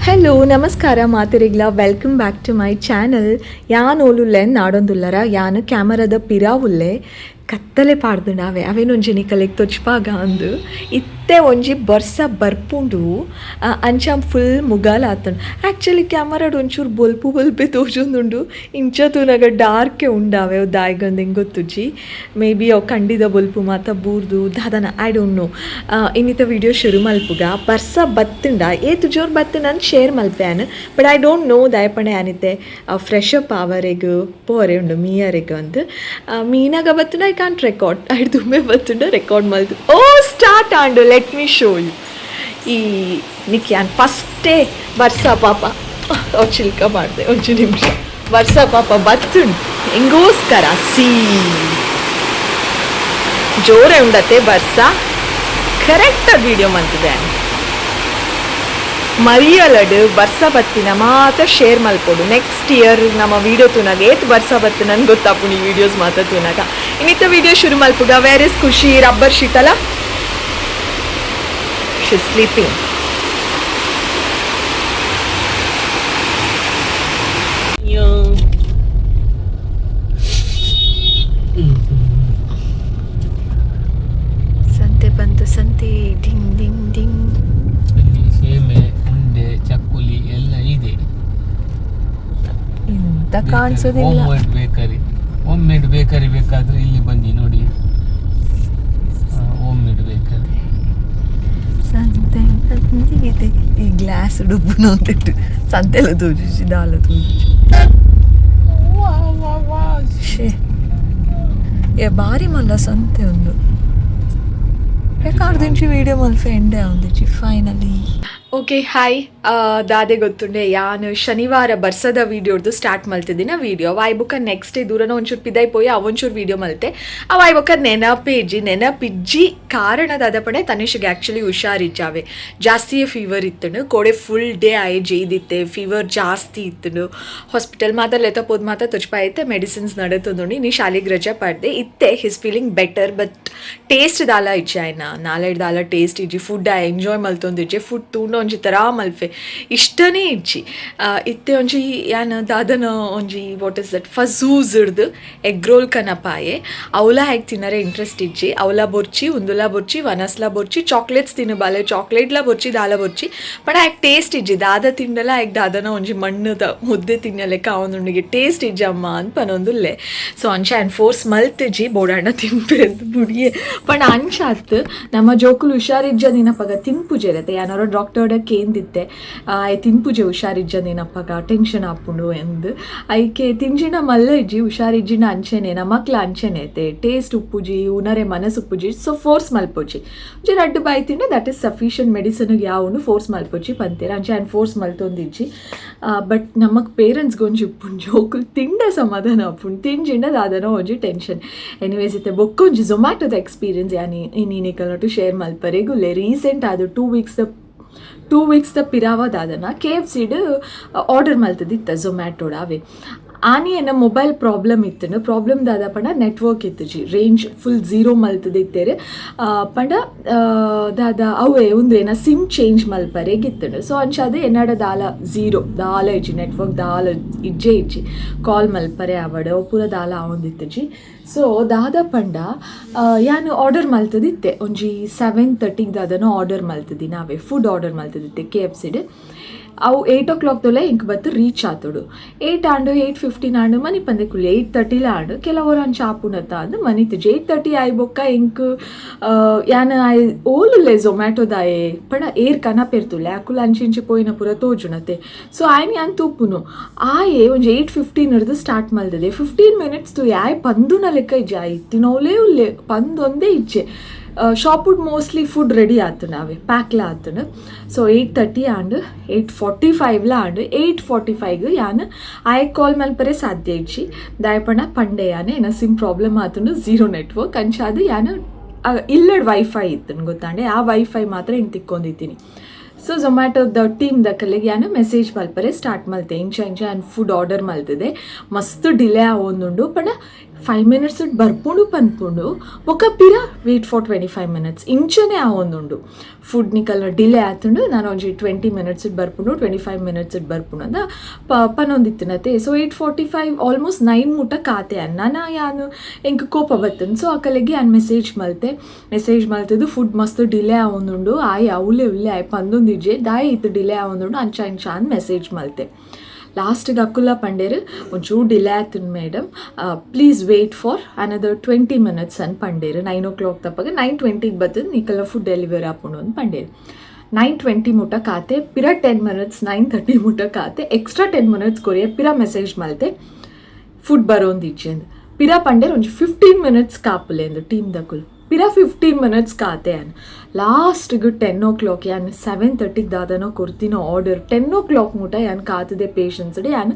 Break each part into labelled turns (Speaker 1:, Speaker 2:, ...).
Speaker 1: Hello ನಮಸ್ಕಾರ ಮಾತಿರಿಗ್ಲ welcome back to my channel. ಯಾನ್ ಓಲುಲ್ಲೆ ನಾಡೊಂದುಲ್ಲರ ಯಾನ್ ಕ್ಯಾಮರಾದ ಪಿರಾವುಲ್ಲೆ ಕತ್ತಲೆ ಪಾಡ್ದುಂಡಾವೆ ಅವೇನೊಂಜಿ ಕಲೆಗ್ ತೊಚ್ಪಾಗ ಅಂದು ಇತ್ತೆ ಒಂಜಿ ಬರ್ಸ ಬರ್ಪುಂಡು ಅಂಚಾಂ ಫುಲ್ ಮುಗಾಲ ಆತಂಡು. ಆ್ಯಕ್ಚುಲಿ ಕ್ಯಾಮರಾಡ್ ಒಂಚೂರು ಬೊಲ್ಪೆ ತೋಜೊಂದುಂಡು ಇಂಚ ತೂನಗ ಡಾರ್ಕೆ ಉಂಡಾವೆ ಅವು ದಾಯ್ಗಂದು ಹೆಂಗೆ ಗೊತ್ತುಜಿ ಮೇ ಬಿ ಅವು ಕಂಡಿದ ಬೊಲ್ಪು ಮಾತ ಬೂರ್ದು ದಾದನ ಐ ಡೋಂಟ್ ನೋ. ಇನ್ನಿತ ವಿಡಿಯೋ ಶುರು ಮಲ್ಪುಗ ಬರ್ಸ ಬತ್ತುಂಡ ಏತು ಜೋರು ಬತ್ತು ನಾನು ಶೇರ್ ಮಲ್ಪೇನು ಬಟ್ ಐ ಡೋಂಟ್ ನೋ ದಾಯಪಣೆ ಏನಿತ್ತೆ ಫ್ರೆಶ್ ಅಪ್ ಆವರೆಗೂ ಪೋರೆ ಉಂಡು ಮೀಯರೆಗೂ ಅಂತ ಮೀನಾಗ ಬತ್ತುಂಡ ಐ ಕಾಂಟ್ ರೆಕಾರ್ಡ್ ಐಡ್ ತುಂಬೆ ಬತ್ತುಂಡ ರೆಕಾರ್ಡ್ ಮಲ್ತು ಓ ಸ್ಟಾರ್ಟ್ ಆಂಡು ಲೆಟ್ ಮೀ ಶೋ ಯು. ಈ ನಿಕ್ಯಾನ್ ಫಸ್ಟೇ ಬರ್ಸ ಪಾಪ ಚಿಲ್ಕ ಮಾಡಿದೆ ಒಂಚು ನಿಮಿಷ ಬರ್ಸ ಪಾಪ ಬತ್ತುಂಡು ಹೆಂಗೋಸ್ಕರ ಜೋರೆ ಉಂಡತ್ತೆ ಬರ್ಸ ಕರೆಕ್ಟಾಗಿ ವಿಡಿಯೋ ಮಂತಿದೆ ಮರಿಯಲಡು ಬರ್ಸ ಬತ್ತಿನ ಮಾತ್ರ ಶೇರ್ ಮಲ್ಪೊಡು ನೆಕ್ಸ್ಟ್ ಇಯರ್ ನಮ್ಮ ವಿಡಿಯೋ ತೂನಾಗ ಏತ್ ಬರ್ಸ ಬತ್ತು ನನ್ಗೆ ಗೊತ್ತಾಪುಣಿ ವಿಡಿಯೋಸ್ ಮಾತ್ರ ತೂನಾಗ. ಇನ್ನಿತ್ತ ವಿಡಿಯೋ ಶುರು ಮಲ್ಪುಗ ವೇರ್ ಇಸ್ ಖುಷಿ ರಬ್ಬರ್ ಶೀತಲ ಶಿ ಸ್ಲೀಪಿಂಗ್. ಸಂತೆ ಬಂತು ಸಂತೆ ಡಿಂಗ್ ಡಿಂಗ್ ಡಿಂಗ್
Speaker 2: ಸೇಮೆ ಉಂಡೆ ಚಕ್ಕುಲಿ ಎಲ್ಲ ಇದೆ
Speaker 1: ಇಂತ ಕಾಣಿಸೋದಿಲ್ಲ.
Speaker 2: ಹೋಮ್ ಮೇಡ್ ಬೇಕರಿ ಬೇಕಾದ್ರೆ ಇಲ್ಲಿ ಬನ್ನಿ ನೋಡಿ ಹೋಮ್ ಮೇಡ್ ಬೇಕರಿ
Speaker 1: ಸಂತೆ ಇದೆ ಈ ಗ್ಲಾಸ್ ಡುಬ್ಬು ನೋಡ್ತಿಟ್ಟು ಸಂತೆಲ್ಲ ತೋರಿಸಿ ದಾಲ ತೋರಿಸಿ ಏ ಬಾರಿ ಮಲ್ಲ ಸಂತೆ ಒಂದು ಬೇಕಾರ್ದಿಂಚಿ ವಿಡಿಯೋ ಮಲ್ಫೆ ಎಂಡೆ ಆಂದಿಚ್ಚಿ ಫೈನಲಿ. ಓಕೆ ಹಾಯ್ ದಾದೆ ಗೊತ್ತುಂಡೆ ಯಾನು ಶನಿವಾರ ಬರ್ಸದ ವೀಡಿಯೋದು ಸ್ಟಾರ್ಟ್ ಮಲ್ತಿದ್ದಿನ ವೀಡಿಯೋ ವಾಯ್ಬುಕ್ಕ ನೆಕ್ಸ್ಟ್ ಡೇ ದೂರನ ಒಂಚೂರು ಪಿದಾಯ್ ಪೋಯಿ ಅವೊಂಚೂರು ವೀಡಿಯೋ ಮಲ್ತೆ ಆ ವಾಯ್ಬುಕ್ಕ ನೆನಪಿಜ್ಜಿ ಕಾರಣದ ಅದಪಣೆ ತನಿಷಿಗೆ ಆ್ಯಕ್ಚುಲಿ ಹುಷಾರಿಜ್ಜಾವೆ ಜಾಸ್ತಿಯೇ ಫೀವರ್ ಇತ್ತನು ಕೋಡೆ ಫುಲ್ ಡೇ ಆಯೆ ಜೈದಿತ್ತೆ ಫೀವರ್ ಜಾಸ್ತಿ ಇತ್ತನು ಹಾಸ್ಪಿಟಲ್ ಮಾತ ಲೆತಪೋದ್ ಮಾತ ತುಚ್ಪಾಯತ್ತೆ ಮೆಡಿಸಿನ್ಸ್ ನಡತಂದುಂಡು ನೀ ಶಾಲೆಗೆ ರಜಾ ಪಡ್ದೆ ಇತ್ತೆ his feeling better but taste ದಾಲ ಇಜ್ಜೆ ಆಯ್ನ ನಾಲೆಡ್ ದಾಲ ಟೇಸ್ಟ್ ಇಜ್ಜಿ ಫುಡ್ ಆಯ್ ಎಂಜಾಯ್ ಮಲ್ತೊಂದಿಜ್ಜೆ ಫುಡ್ ತೂಂಡ ಒಂಜಿ ಥರ ಮಲ್ಫೆ ಇಷ್ಟನೇ ಇಜ್ಜಿ ಇತ್ತೆ ಒಂಜಿ ಯಾನ್ ದಾದನ ಒಂಜಿ ವಾಟ್ ಇಸ್ ದಟ್ ಫಝೂಸ್ ಹಿಡ್ದು ಎಗ್ ರೋಲ್ ಕನಪಾಯೆ ಅವಲ ಹೇಗೆ ತಿನ್ನರೆ ಇಂಟ್ರೆಸ್ಟ್ ಇಜ್ಜಿ ಅವಲ ಬೊರ್ಚಿ ಉಂದುಲ ಬೊರ್ಚಿ ವನಸ್ಲ ಬೊರ್ಚಿ ಚಾಕ್ಲೇಟ್ಸ್ ತಿನ್ನಬಾಲೆ ಚಾಕ್ಲೇಟ್ಲ ಬೊರ್ಚಿ ದಾಲ ಬೊರ್ಚಿ ಪಣ ಆಯ್ಕೆ ಟೇಸ್ಟ್ ಇಜ್ಜಿ ದಾದ ತಿಂಡಲ ಆಯ್ಕೆ ದಾದನ ಒಂಜಿ ಮಣ್ಣದ ಮುದ್ದೆ ತಿನ್ನಲೆಕ್ಕ ಅವನುಂಡಿಗೆ ಟೇಸ್ಟ್ ಇಜ್ಜಮ್ಮ ಅಂತ ಪನೊಂದುಲ್ಲೆ ಸೊ ಅಂಚ ಆ್ಯಂಡ್ ಫೋರ್ಸ್ ಮಲ್ತಿಜ್ಜಿ ಬೋಡಾಣ ತಿಂಪೆಂದು ಬುಡಿಯೆ ಪಣ ಅಂಚಾತ್ ನಮ್ಮ ಜೋಕುಲು ಹುಷಾರಿಜ್ಜ ದಿನಪಗ ತಿಂಪುಜೆರತೆ ಯಾನಾರೋ ಡಾಕ್ಟರ್ ಕೇಂದಿತ್ತೆ ತಿನ್ಪುಜೆ ಹುಷಾರಿಜ್ಜ ದಿನಪ್ಪಗ ಟೆನ್ಷನ್ ಆಪುಂಡು ಎಂದು ಐಕೆ ತಿಂಜಿನ ಮಲ್ಲ ಇಜ್ಜಿ ಹುಷಾರಿಜ್ಜಿನ ಅಂಚೆನೆ ನಮಕ್ಲ ಅಂಚೆನೆ ಐತೆ ಟೇಸ್ಟ್ ಉಪ್ಪುಜಿ ಉನರೆ ಮನಸ್ಸು ಉಪ್ಪುಜಿ ಸೊ ಫೋರ್ಸ್ ಮಲ್ಪುಜಿ ಒಂಜಿ ರಡ್ಡು ಬಾಯಿ ತಿಂಡೆ ದಟ್ ಇಸ್ ಸಫಿಷಿಯಂಟ್ ಮೆಡಿಸಿನ್ಗೆ ಯಾವನು ಫೋರ್ಸ್ ಮಲ್ಪುಜಿ ಪಂತೀರ ಅಂಚೆ ಆ್ಯಂಡ್ ಫೋರ್ಸ್ ಮಲ್ತೊಂದಿಜ್ಜಿ ಬಟ್ ನಮಕ್ ಪೇರೆಂಟ್ಸ್ಗೆ ಒಂಜಿ ಉಪ್ಪುಂಡು ಜೋಕುಲು ತಿಂಡ ಸಮಾಧಾನ ಆಪುಂಡು ತಿಂಜಿಂಡ ದಾದನ ಒಂಜಿ ಟೆನ್ಷನ್ ಎನಿವೇಸ್ ಇತ್ತೆ ಬೊಕ್ಕ ಒಂಜಿ ಝೊಮ್ಯಾಟೊದ ಎಕ್ಸ್ಪೀರಿಯನ್ಸ್ ಯಾನಿ ಇನ್ನೀನಿಕಲ್ನೊಟ್ಟು ಶೇರ್ ಮಲ್ಪರೆಗುಲ್ಲೆ ರೀಸೆಂಟ್ ಅದು 2 ವೀಕ್ಸ್ ಪಿರಾವದಾದನ KFC'd ಆರ್ಡರ್ ಮಲ್ತದಿತ್ತ ಝೊಮ್ಯಾಟೊಡಾವೆ ಆನಿಯನ ಮೊಬೈಲ್ ಪ್ರಾಬ್ಲಮ್ ಇತ್ತು ಪ್ರಾಬ್ಲಮ್ ದಾದ ಪಂಡ ನೆಟ್ವರ್ಕ್ ಇತ್ತು ಜಿ ರೇಂಜ್ ಫುಲ್ ಝೀರೋ ಮಲ್ತದಿತ್ತೇರೆ ಪಂಡ ದಾದ ಅವೇ ಒಂದು ಏನ ಸಿಮ್ ಚೇಂಜ್ ಮಲ್ಪರೆಗಿತ್ತು ಸೊ ಅಂಚಾದ ಎನ್ನಡ ದಾಲ ಝೀರೋ ದಾಲ ಇಜ್ಜಿ ನೆಟ್ವರ್ಕ್ ದಾಲ ಇಜ್ಜಿ ಕಾಲ್ ಮಲ್ಪರೆ ಅವಡೆ ಪೂರ ದಾಲ ಆವೊಂದಿತ್ತು ಜಿ ಸೊ ದಾದ ಪಂಡ ಯಾನು ಆರ್ಡರ್ ಮಲ್ತದಿತ್ತೆ ಒಂಜಿ 7:30 ದಾದನ ಆರ್ಡರ್ ಮಲ್ತದಿ ನಾವೇ ಫುಡ್ ಆರ್ಡರ್ ಮಲ್ತದಿತ್ತೆ KFC'd ಅವು 8 o'clock ತೊಲೆ ಇಂಕ್ ಬತ್ತು ರೀಚ್ ಆತೋಡು 8 ಆಂಡು 8:15 ಆಂಡು ಮನಿ ಪಂದೆ ಕುಲ್ಲಿ 8:30 ಆಂಡು ಕೆಲವರು ಅಂಚ ಆಪುನತ್ತ ಅಂದು ಮನಿತಿಜಿ 8:30 ಆಯ್ ಬೊಕ್ಕ ಇಂಕ್ ಯಾನ ಆಯ್ ಓಲುಲ್ಲೆ ಝೊಮ್ಯಾಟೊದಾಯೆ ಪಂಡ ಏರ್ ಕನಪೆರ್ತುಲ್ಲೆ ಅಕುಲ ಅಂಚಿಂಚಿ ಪೋಯಿನ ಪೂರ ತೋಜುನತೆ ಸೊ ಆಯ್ನಿ ಅಂತ ಉಪ್ಪುನು ಆಯೆ ಒಂಜಿ 8:15 ಹಿಡ್ದು ಸ್ಟಾರ್ಟ್ ಮಲ್ದದೆ 15 minutes ತು ಆಯ್ ಪಂದುನ ಲೆಕ್ಕ ಇಜ್ಜೆ ಆಯ್ ಇತ್ತಿನೋಲೇ ಉಲ್ಲೆ ಪಂದೊಂದೇ ಇಜ್ಜೆ ಶಾಪುಡ್ ಮೋಸ್ಟ್ಲಿ ಫುಡ್ ರೆಡಿ ಆತು ನಾವೇ ಪ್ಯಾಕ್ಲ ಆತನು ಸೊ 8:30 ಆಂಡ್ 8:45 ಆಂಡ್ 8:45 ಯಾನ್ ಆಯ್ ಕಾಲ್ ಮಲ್ಪರೆ ಸಾಧ್ಯ ಇಜ್ಜಿ ದಾಯಪಣ ಪಂಡೆ ಯಾನೆ ಏನ ಸಿಮ್ ಪ್ರಾಬ್ಲಮ್ ಆತನು ಝೀರೋ ನೆಟ್ವರ್ಕ್ ಅಂಚಾದ ಯಾನು ಇಲ್ಲಡ್ ವೈಫೈ ಇತ್ತು ಗೊತ್ತಾಂಡೆ ಆ ವೈಫೈ ಮಾತ್ರ ಹಿಂಗೆ ತಿಕ್ಕೊಂಡಿದ್ದೀನಿ ಸೊ ಝೊಮ್ಯಾಟೊದ ಟೀಮ್ದ ಕಲೆಗೆ ಯಾನು ಮೆಸೇಜ್ ಮಲ್ಪರೆ ಸ್ಟಾರ್ಟ್ ಮಲ್ತೆ ಇಂಚ ಆ್ಯಂಡ್ ಫುಡ್ ಆರ್ಡರ್ ಮಲ್ತಿದೆ ಮಸ್ತ್ ಡಿಲೇ ಆವೊಂದುಂಡು ಪಂಡ 5 minutes ಬರ್ಪುಂಡು ಪನ್ಪುಂಡು ಬೊಕ್ಕ ಪಿರ ವೇಟ್ ಫಾರ್ 25 minutes ಇಂಚನೆ ಆವೊಂದುಂಡು ಫುಡ್ ನಿಕಲ್ನ ಡಿಲೇ ಆತುಂಡು ನಾನು ಒಂಜಿ 20 minutes ಬರ್ಪುಂಡು 25 minutes ಬರ್ಪುಂಡು ಅಂದ ಪನೊಂದಿತ್ತಿನತೆ ಸೊ 8:45 ಆಲ್ಮೋಸ್ಟ್ 9 ಮುಟ ಕಾತೆ ಅನ್ನ ಯಾನು ಎಂಕ್ ಕೋಪ ಬತ್ತನ್ ಸೊ ಅಕಲೆಗೆ ಆನ್ ಮೆಸೇಜ್ ಮಲ್ತದು ಫುಡ್ ಮಸ್ತ್ ಡಿಲೇ ಆವೊಂದುಂಡು ಆಯ್ ಅವಲೆ ಉಲ್ಲೆ ಆಯ್ ಪಂದೊಂದಿಜ್ಜೆ ದಾಯ್ ಇತ್ತು ಡಿಲೇ ಆವೊಂದುಂಡು ಅಂಚ ಅಂದ್ ಮೆಸೇಜ್ ಮಲ್ತೆ ಲಾಸ್ಟಿಗೆ ಅಕ್ಕುಲ್ಲ ಪಂಡೇರು ಒಂಚೂರು ಡಿಲೇ ಆಯ್ತು madam please wait for another 20 minutes ಅಂತ ಪಂಡೇರು 9 o'clock ತಪ್ಪಾಗ 9:20 ಬರ್ತದೆ ನೀಕಲ್ಲ ಫುಡ್ ಡೆಲಿವರಿ ಆಪುಂಡು ಅಂತ ಪಂಡೇರು 9:20 ಮುಟ ಕಾತೆ ಪಿರ 10 minutes 9:30 ಮುಟ ಕಾತೆ ಎಕ್ಸ್ಟ್ರಾ 10 minutes ಕೊರಿಯ ಪಿರ ಮೆಸೇಜ್ ಮಲ್ತೆ ಫುಡ್ ಬರೋಂದಿಚ್ಚೆಂದು ಪಿರ ಪಂಡೇರು ಒಂಜಿ 15 minutes ಕಾಪುಲೆ ಎಂದು ಟೀಮ್ ದಕ್ಕುಲು ಪಿರ 15 minutes ಕಾತೆ ಅನ್ ಲಾಸ್ಟ್ಗೆ 10 o'clock ಯಾನ್ 7:30 ದಾದನೋ ಕೊರ್ತಿನೋ ಆರ್ಡರ್ 10 o'clock ಮುಟ ಯಾನ್ ಕಾತದೆ ಪೇಷನ್ಸ್ಡೆ ಯಾನ್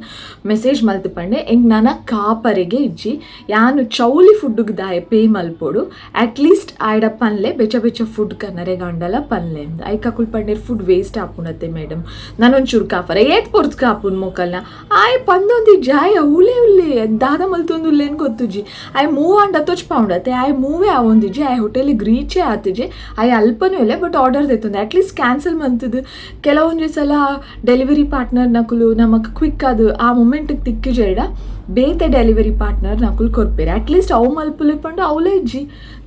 Speaker 1: ಮೆಸೇಜ್ ಮಲ್ತು ಪಂಡೆ ಎಂಗ್ ನನ್ನ ಕಾಪರೆಗೆ ಇಜ್ಜಿ ಯಾನು ಚೌಲಿ ಫುಡ್ಗೆ ದಾಯ ಪೇ ಮಲ್ಪೋಡು ಅಟ್ಲೀಸ್ಟ್ ಆಯ್ಡ ಪನ್ಲೆ ಬೆಚ್ಚ ಫುಡ್ ಕನ್ನರೆ ಗಂಡಲ ಪನ್ಲೆ ಅಂದ ಐಕಾಕುಲ್ ಪಂಡೇರ್ ಫುಡ್ ವೇಸ್ಟ್ ಆಪುಣತ್ತೆ ಮೇಡಮ್ ನಾನೊಂಚೂರು ಕಾಪರೆ ಏತ್ ಪೊರ್ತು ಕಾಪುನ್ ಮೊಕಲ್ನ ಆಯ್ ಪಂದೊಂದಿಜ್ಜಿ ಆಯ್ ಉಲ್ಲೆ ದಾದ ಮಲ್ತೊಂದು ಉಲ್ಲೇನು ಗೊತ್ತುಜ್ಜಿ ಆಯ್ ಮೂವ್ ಅಂಡ್ ಹತ್ತೊಚ್ ಪೌಂಡತ್ತೆ ಆಯ್ ಮೂವೇ ಆವೊಂದಿಜ್ಜಿ ಆಯ್ ಹೋಟೆಲಿಗೆ ರೀಚೇ ಆತಿಜ್ಜಿ ಆಯ್ ಅಲ್ಪನೂ ಇಲ್ಲ ಬಟ್ ಆರ್ಡರ್ ದೆತ್ತಂದೆ ಅಟ್ಲೀಸ್ಟ್ ಕ್ಯಾನ್ಸಲ್ ಮಂತದ್ದು ಕೆಲವೊಂದು ಸಲ ಡೆಲಿವರಿ ಪಾರ್ಟ್ನರ್ ನಕುಲು ನಮಗೆ ಕ್ವಿಕ್ ಅದು ಆ ಮೂಮೆಂಟಿಗೆ ತಿಕ್ಕಿಜೇಡ ಬೇತೆ ಡೆಲಿವರಿ ಪಾರ್ಟ್ನರ್ ನಕುಲು ಕೊರ್ಪೇರೆ ಅಟ್ಲೀಸ್ಟ್ ಅವು ಮಲ್ಪುಲಿ ಪಂಡು ಅವಲೇ ಇಜ್ಜಿ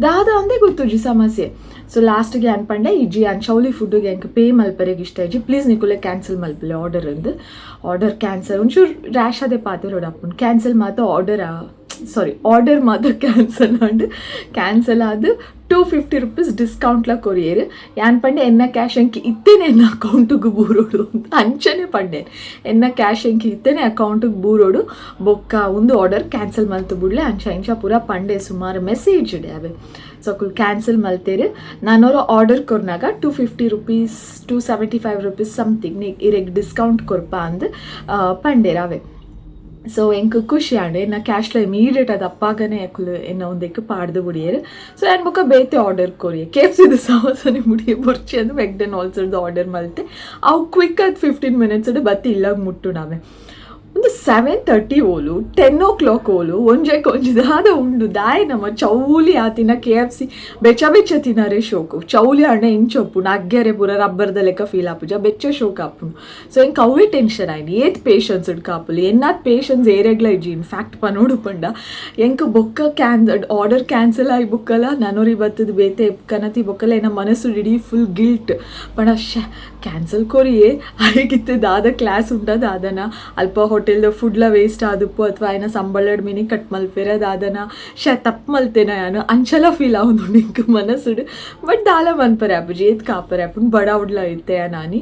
Speaker 1: ದಾದ ಅಂದೇ ಗೊತ್ತುಜ್ಜಿ ಸಮಸ್ಯೆ ಸೊ ಲಾಸ್ಟಿಗೆ ಅನ್ಪಂಡೆ ಇಜ್ಜಿ ಚೌಲಿ ಫುಡ್ಡಿಗೆ ಎಂಕ ಪೇ ಮಲ್ಪರೆಗೆ ಇಷ್ಟ ಇಜ್ಜಿ ಪ್ಲೀಸ್ ನಿಕುಲೆ ಕ್ಯಾನ್ಸಲ್ ಮಲ್ಪಲೆ ಆರ್ಡರ್ ಕ್ಯಾನ್ಸಲ್ ಒಂಚೂರು ರ್ಯಾಶ್ ಅದೇ ಪಾತಿರೋಡು ಅಪ್ಪನ್ ಕ್ಯಾನ್ಸಲ್ ಮಾತ್ರ ಆರ್ಡರ್ ಮಾತ್ರ ಕ್ಯಾನ್ಸಲ್ ಆದು 250 rupees ಡಿಸ್ಕೌಂಟ್ಲ ಕೊರಿಯರು ಯಾನ್ ಪಂಡೆ ಎನ್ನ ಕ್ಯಾಶ್ ಅಂಕಿ ಇತ್ತೇನೆ ಎನ್ನ ಅಕೌಂಟಿಗೆ ಬೂರೋಡು ಅಂತ ಅಂಚನೆ ಪಂಡೆ ಎನ್ನ ಕ್ಯಾಶ್ ಅಂಕಿ ಇತ್ತೇನೆ ಅಕೌಂಟಿಗೆ ಬೂರೋಡು ಬೊಕ್ಕ ಒಂದು ಆರ್ಡರ್ ಕ್ಯಾನ್ಸಲ್ ಮಲ್ತು ಬಿಡ್ಲೆ ಅಂಚ ಪೂರ ಪಂಡೆ ಸುಮಾರು ಮೆಸೇಜ್ ಇಡೆ ಅವೆ ಸೊ ಕುಲ್ ಕ್ಯಾನ್ಸಲ್ ಮಲ್ತೇರು ನಾನವರು ಆರ್ಡರ್ ಕೊರ್ನಾಗ 250 rupees 275 rupees ಸಮಥಿಂಗ್ ಇರೆಗ್ ಡಿಸ್ಕೌಂಟ್ ಕೊರ್ಪ ಅಂದು ಪಂಡೇರ ಅವೆ ಸೊ ಎಂಕ್ ಖುಷಿ ಆಂಡೆ ನಾ ಕ್ಯಾಶ್ಲ ಇಮೀಡಿಯೇಟ್ ಅದು ಅಪ್ಪಾಗನೇ ಯಾಕುಲು ಎನ್ನ ಒಂದಕ್ಕೆ ಪಾಡ್ದು ಬಿಡಿಯರು ಸೊ ಏನು ಬೊಕ್ಕ ಬೇತೆ ಆರ್ಡರ್ ಕೊರಿಯೆ KFCದು ಸಾವಸನೆ ಮುಡಿಯ ಬುರ್ಚಿ ಅಂದು ಮೆಕ್ಡೊನಾಲ್ಡ್ಸ್ದು ಆರ್ಡರ್ ಮಲ್ತೆ ಅವು ಕ್ವಿಕ್ ಅದು 15 minutes ಬತ್ತಿ ಇಲ್ಲಾಗ ಮುಟ್ಟು ನಾವೇ ಒಂದು 7:30 ಓಲು 10 o'clock ಓಲು ಒಂಜಾದ ಉಂಡು ದಾಯ್ ನಮ್ಮ ಚೌಲಿ ಆತಿನ KFC ಬೆಚ್ಚ ತಿನ್ನರೆ ಶೋಕು ಚೌಲಿ ಹಣ್ಣೆ ಇಂಚೊಪ್ಪು ನಗ್ಗೆರೆ ಪೂರ ರಬ್ಬರ್ದ ಲೆಕ್ಕ ಫೀಲ್ ಆಪುಜ ಬೆಚ್ಚ ಶೋಕ್ ಆಪುನು ಸೊ ಎಂಕ್ ಅವೇ ಟೆನ್ಷನ್ ಆಯ್ತು ಏತ್ ಪೇಷನ್ಸ್ ಇಡ್ ಕಾಪುಲಿ ಎನ್ನಾತ್ ಪೇಷನ್ಸ್ ಏರೆಗ್ಲ ಇಜ್ಜಿ ಇನ್ಫ್ಯಾಕ್ಟ್ ಪನೋಡು ಪಂಡ ಎಂಕ್ ಬೊಕ್ಕ ಆರ್ಡರ್ ಕ್ಯಾನ್ಸಲ್ ಆಗಿ ಬುಕ್ಕಲ್ಲ ನಾನೂರಿ ಬತ್ತದ ಬೇತೆ ಕನತಿ ಬೊಕ್ಕಲ್ಲ ಏನ ಮನಸ್ಸು ಇಡೀ ಫುಲ್ ಗಿಲ್ಟ್ ಪಣ ಕ್ಯಾನ್ಸಲ್ ಕೊರಿಯೇ ಆಗಿತ್ತು ದಾದ ಕ್ಲಾಸ್ ಉಂಟದ ಅದನ್ನ ಅಲ್ಪ ಹೋಟೆಲ್ದ ಫುಡ್ಲ ವೇಸ್ಟ್ ಆದಪ್ಪು ಅಥವಾ ಏನ ಸಂಬಳಡ್ ಮಿನಿ ಕಟ್ ಮಲ್ಪೆರದು ಅದನ್ನ ತಪ್ಪು ಮಲ್ತೇನ ಯಾನು ಅಂಚಲ ಫೀಲ್ ಆവുന്നു ನಿಂಗೆ ಮನಸ್ಸುಡು ಬಟ್ ದಾಲ ಮನ್ಪರೆ ಅಪ್ಪುಜಿ ಏತ್ ಕಾಪರೆ ಅಪ್ಪನ್ ಬಡ ಉಡ್ಲ ಇತ್ತೆ ನಾನಿ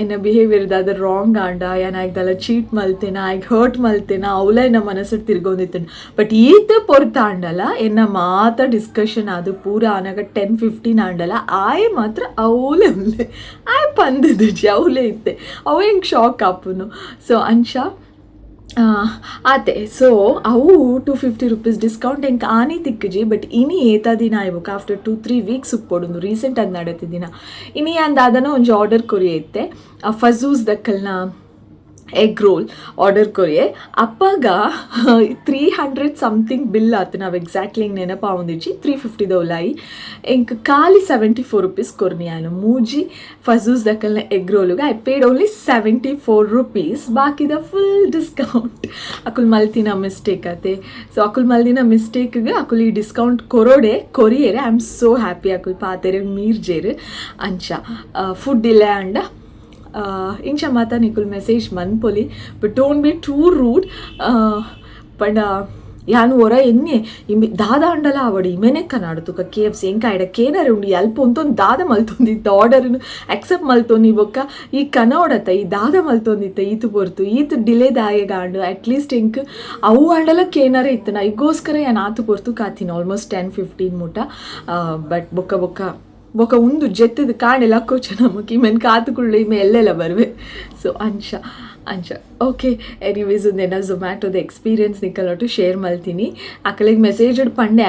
Speaker 1: ಎನ್ನ ಬಿಹೇವಿಯರ್ ದಾದ ರಾಂಗ್ ಆಂಡ ಏನಾಯ್ದಲ್ಲ ಚೀಟ್ ಮಲ್ತೇನ ಆಯ್ಗೆ ಹರ್ಟ್ ಮಲ್ತೇನ ಅವಲ ಎನ್ನ ಮನಸ್ಸು ತಿರ್ಗೊಂದಿತ್ತೇನೆ ಬಟ್ ಈತ ಪೊರ್ತ ಆಂಡಲ್ಲ ಎನ್ನ ಮಾತ ಡಿಸ್ಕಷನ್ ಅದು ಪೂರ ಆನಾಗ 10-15 ಆಂಡಲ್ಲ ಆಯ್ ಮಾತ್ರ ಅವಲೇ ಆಯ್ ಪಂದದು ಅವಲೇ ಇತ್ತೆ ಅವು ಹೆಂಗೆ ಶಾಕ್ ಆಪುನು ಸೊ ಅಂಶ ಆತೆ ಸೊ ಅವು 250 rupees ಡಿಸ್ಕೌಂಟ್ ಹೆಂಗೆ ಆನಿ ತಿಕ್ಕಜಿ ಬಟ್ ಇನಿ ಏತ ದಿನ ಇವಾಗ ಆಫ್ಟರ್ 2-3 weeks ಉಪ್ಪೊಡು ರೀಸೆಂಟ್ ಅದು ನಡತಿದ್ದಿನ ಇನಿ ಅಂದಾದನ ಒಂಜಿ ಆರ್ಡರ್ ಕೊರಿಯೈತೆ ಫಜೂಸ್ ದಕ್ಕಲ್ನ ಎಗ್ ರೋಲ್ ಆರ್ಡರ್ ಕೊರಿಯೆ ಅಪ್ಪಾಗ 300 ಸಮಥಿಂಗ್ ಬಿಲ್ ಆತು ನಾವು ಎಕ್ಸಾಕ್ಟ್ಲಿ ಹಿಂಗೆ ನೆನಪು ಆವಂದಿಚ್ಚಿ 350 ದೌಲಾಯಿ ಎಂಕ್ ಖಾಲಿ 74 rupees ಕೊರ್ನಿ ನಾನು ಮೂಜಿ ಫಜೂಸ್ ದಕ್ಕಲ್ನ ಎಗ್ ರೋಲ್ಗೆ ಐ ಪೇಡ್ ಓನ್ಲಿ 74 rupees ಬಾಕಿದ ಫುಲ್ ಡಿಸ್ಕೌಂಟ್ ಅಕುಲ್ ಮಲ್ತಿನ ಮಿಸ್ಟೇಕ್ ಆತೆ ಸೊ ಅಕುಲ್ ಮಲ್ದಿನ ಮಿಸ್ಟೇಕ್ಗೆ ಅಕುಲ್ ಈ ಡಿಸ್ಕೌಂಟ್ ಕೊರಿಯರೆ ಐ ಆಮ್ ಸೋ ಹ್ಯಾಪಿ ಅಕುಲ್ ಪಾತೆರೆ ಮೀರ್ಜೇರು ಅಂಚ ಫುಡ್ ಇಲ್ಲ ಅಂಡ ಇಂಚ ಮಾತ ನಿಕುಲ್ ಮೆಸೇಜ್ ಮನ್ಪೊಲಿ but don't be too rude ಪಂಡ ಯಾನು ಒರ ಎನ್ನೆ ದಾದ ಅಂಡಲ ಆವಡಿ ಇಮೇನೆ ಕನಾಡು ತುಕ KFC ಎಂಕ ಆಯ್ಡ ಕೇನರೆ ಉಂಡು ಅಲ್ಪ ಒಂತೊಂದು ದಾದ ಮಲ್ತೊಂದಿತ್ತ ಆರ್ಡರ್ನು ಅಕ್ಸೆಪ್ಟ್ ಮಲ್ತೊಂದು ಬೊಕ್ಕ ಈ ಕನೋಡತ್ತ ಈ ದಾದ ಮಲ್ತೊಂದಿತ್ತ ಈತು ಪೊರ್ತು ಈತು ಡಿಲೇ ದಾಯಗಾಂಡು ಅಟ್ಲೀಸ್ಟ್ ಎಂಕ್ ಅವು ಆಂಡಲ ಕೇನರೆ ಇತ್ತು ನಾ ಈಗೋಸ್ಕರ ಯಾನು ಆತು ಪೊರ್ತು ಕಾತೀನಿ ಆಲ್ಮೋಸ್ಟ್ 10-15 ಮುಟ ಬಟ್ ಬೊಕ್ಕ ಒಂದು ಜೆತ್ತದ ಕಾಣೆಲ್ಲ ಕೋಚ ನಮಗೆ ಇಮೇನು ಕಾತುಕೊಳ್ಳು ಇಮೆ ಎಲ್ಲೆಲ್ಲ ಬರುವೆ ಸೊ ಅಂಶ ಅಂಚ ಓಕೆ ಎನಿವೇಸ್ ಒಂದೇನ ಝೊಮ್ಯಾಟೊದ ಎಕ್ಸ್ಪೀರಿಯನ್ಸ್ ನಿಕ್ಕಲೊಟ್ಟು ಶೇರ್ ಮಲ್ತೀನಿ ಅಕಲಿಗೆ ಮೆಸೇಜ್ ಪಂಡೆ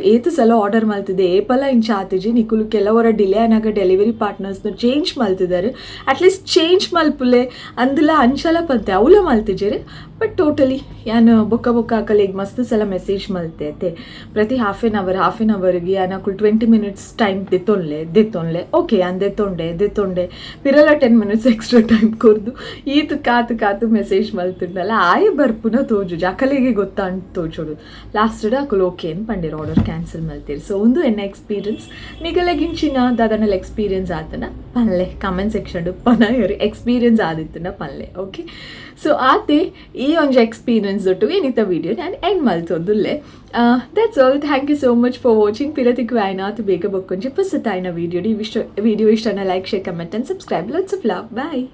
Speaker 1: ಏತು ಸಲ ಆರ್ಡರ್ ಮಲ್ತಿದ್ದೆ ಏಪಲ ಇಂಚ ಆತಿಜಿ ನಿಕುಲು ಕೆಲವರ ಡಿಲೇ ಅನ್ನಾಗ ಡೆಲಿವರಿ ಪಾರ್ಟ್ನರ್ಸ್ನ ಚೇಂಜ್ ಮಲ್ತಿದ್ದಾರೆ ಅಟ್ಲೀಸ್ಟ್ ಚೇಂಜ್ ಮಲ್ಪುಲೆ ಅಂದಲ ಅಂಚಲ ಪಂತೆ ಅವಲ ಮಲ್ತಿಜೇರಿ ಬಟ್ ಟೋಟಲಿ ಯಾನು ಬೊಕ್ಕ ಅಕಲಿಗೆ ಮಸ್ತ್ ಸಲ ಮೆಸೇಜ್ ಮಲ್ತೈತೆ ಪ್ರತಿ ಹಾಫ್ ಆನ್ ಅವರ್ಗೆ ಯಾನಕುಲ್ 20 minutes ಟೈಮ್ ದೆತ್ತೊನ್ಲೆ ಓಕೆ ಯಾನ್ ದೆತ್ತೊಂಡೆ ಪಿರಲ 10 minutes ಎಕ್ಸ್ಟ್ರಾ ಟೈಮ್ ಕೊರ್ದು ಈತು ಕಾತು ಮೆಸೇಜ್ ಮಲ್ತಿದ್ನಲ್ಲ ಆಯೆ ಬರ್ಪುನ ತೋಜು ಅಕಲಿಗೆ ಗೊತ್ತಾ ಅಂತ ತೋಜೋಡು ಲಾಸ್ಟ್ ಅಕುಲು ಓಕೆ ಅಂತ ಪಂಡಿರ ಆರ್ಡರ್ ಕ್ಯಾನ್ಸಲ್ ಮಲ್ತೀರಿ ಸೊ ಒಂದು ಎನ್ನ ಎಕ್ಸ್ಪೀರಿಯನ್ಸ್ ನಿಗಲಗಿಂಚಿನ ದಾದನಲ್ಲ ಎಕ್ಸ್ಪೀರಿಯನ್ಸ್ ಆತನ ಪನ್ಲೆ ಕಮೆಂಟ್ ಸೆಕ್ಷನ್ ಪನ ಎಕ್ಸ್ಪೀರಿಯನ್ಸ್ ಆದಿತ್ತನ ಪನ್ಲೆ ಓಕೆ ಸೊ ಆತೆ ಈ ಒಂದು ಎಕ್ಸ್ಪೀರಿಯನ್ಸ್ ಒಟ್ಟು ಏನಿತ್ತ ವಿಡಿಯೋ ನಾನು ಎಂಡ್ ಮಲ್ತೊಂದುಲ್ಲೆ that's all thank you so much for watching ಪಿರತಿಕ್ ವಾಯ್ನಾತ್ ಬೇಗ ಬಕ್ಕೊಂಚೆ ಪುಸ್ತತಾಯಿನ ವಿಡಿಯೋ ಇಷ್ಟ like share comment and subscribe lots of love bye